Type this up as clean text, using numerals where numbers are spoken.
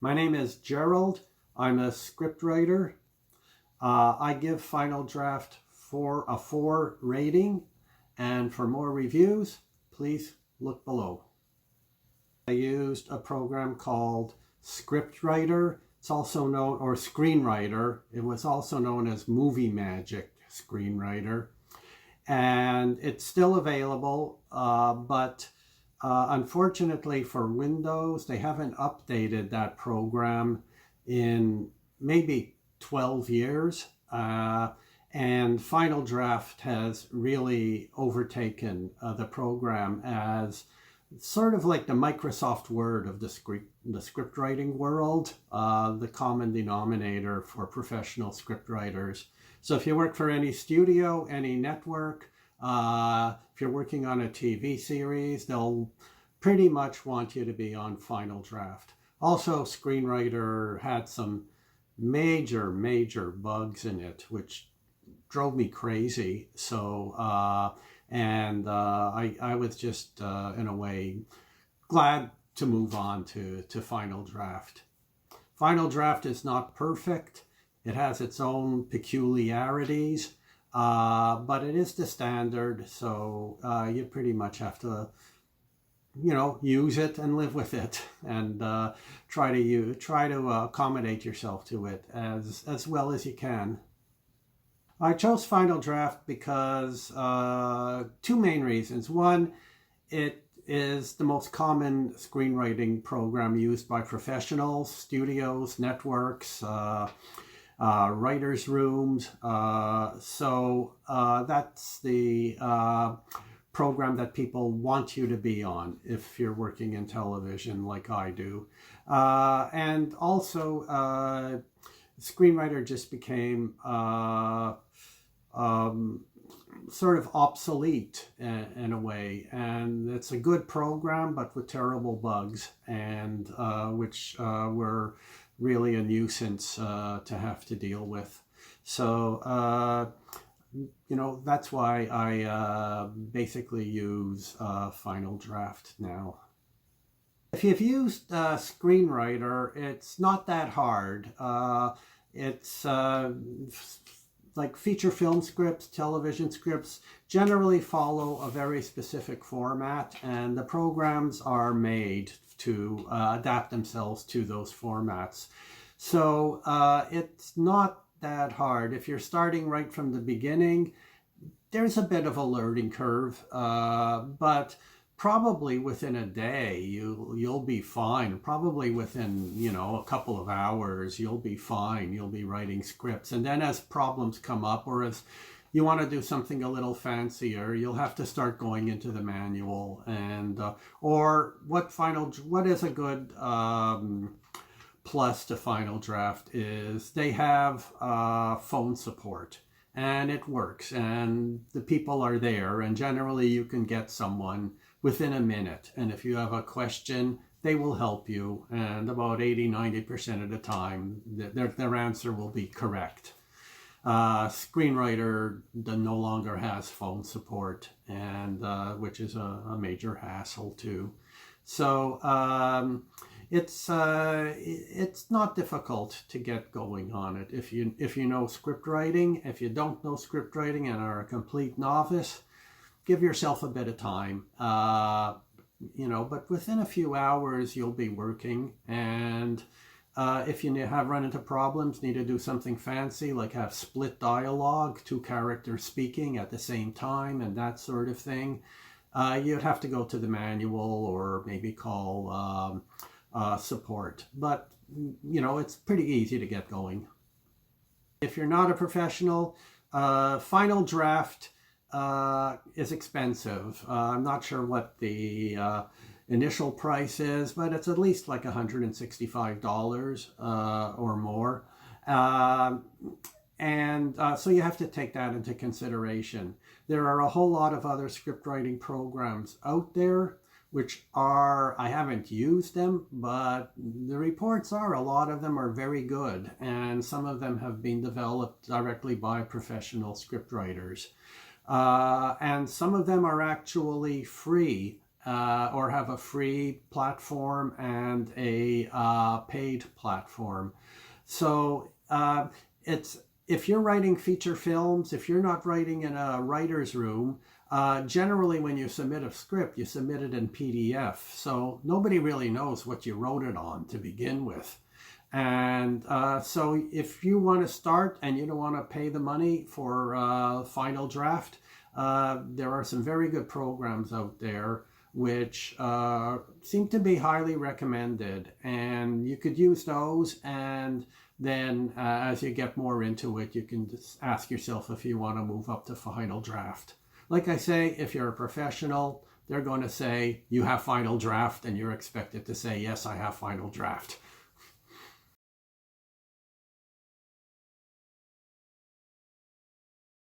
My name is Gerald. I'm a scriptwriter. I give Final Draft a 4 rating, and for more reviews, please look below. I used a program called Scriptwriter. It's also known, or Screenwriter. It was also known as Movie Magic Screenwriter. And it's still available, but unfortunately for Windows, they haven't updated that program in maybe 12 years. And Final Draft has really overtaken the program as sort of like the Microsoft Word of the script writing world, the common denominator for professional script writers. So if you work for any studio, any network, if you're working on a TV series, they'll pretty much want you to be on Final Draft. Also, Screenwriter had some major bugs in it, which drove me crazy. So, I was just, in a way, glad to move on to Final Draft. Final Draft is not perfect. It has its own peculiarities, but it is the standard, so you pretty much have to, use it and live with it, and try to accommodate yourself to it as well as you can. I chose Final Draft because two main reasons. One, it is the most common screenwriting program used by professionals, studios, networks, writers' rooms. So that's the program that people want you to be on if you're working in television like I do. And also, Screenwriter just became sort of obsolete in a way, and it's a good program but with terrible bugs, and which were really a nuisance to have to deal with. So that's why I basically use Final Draft now. If you've used Screenwriter, it's not that hard. It's like feature film scripts, television scripts generally follow a very specific format, and the programs are made to adapt themselves to those formats. So it's not that hard. If you're starting right from the beginning, there's a bit of a learning curve, but probably within a day you'll be fine. Probably within a couple of hours you'll be fine. You'll be writing scripts, and then as problems come up, or as you want to do something a little fancier, you'll have to start going into the manual, and or what is a good plus to Final Draft is they have phone support, and it works, and the people are there, and generally you can get someone within a minute, and if you have a question, they will help you, and about 80-90% of the time their answer will be correct. Screenwriter no longer has phone support, and which is a major hassle too. So it's not difficult to get going on it if you know script writing. If you don't know script writing and are a complete novice, give yourself a bit of time. But within a few hours you'll be working, and if you have run into problems, need to do something fancy like have split dialogue, 2 characters speaking at the same time, and that sort of thing, you'd have to go to the manual or maybe call support. But it's pretty easy to get going. If you're not a professional, Final Draft is expensive. I'm not sure what the initial price is, but it's at least like $165 or more. So you have to take that into consideration. There are a whole lot of other script writing programs out there which I haven't used them, but the reports are a lot of them are very good, and some of them have been developed directly by professional script writers. And some of them are actually free or have a free platform and a paid platform. So it's if you're writing feature films, if you're not writing in a writer's room, generally when you submit a script, you submit it in PDF. So nobody really knows what you wrote it on to begin with. And so if you want to start and you don't want to pay the money for final draft, there are some very good programs out there which seem to be highly recommended. And you could use those, and then as you get more into it, you can just ask yourself if you want to move up to final draft. Like I say, if you're a professional, they're going to say you have final draft, and you're expected to say, yes, I have final draft.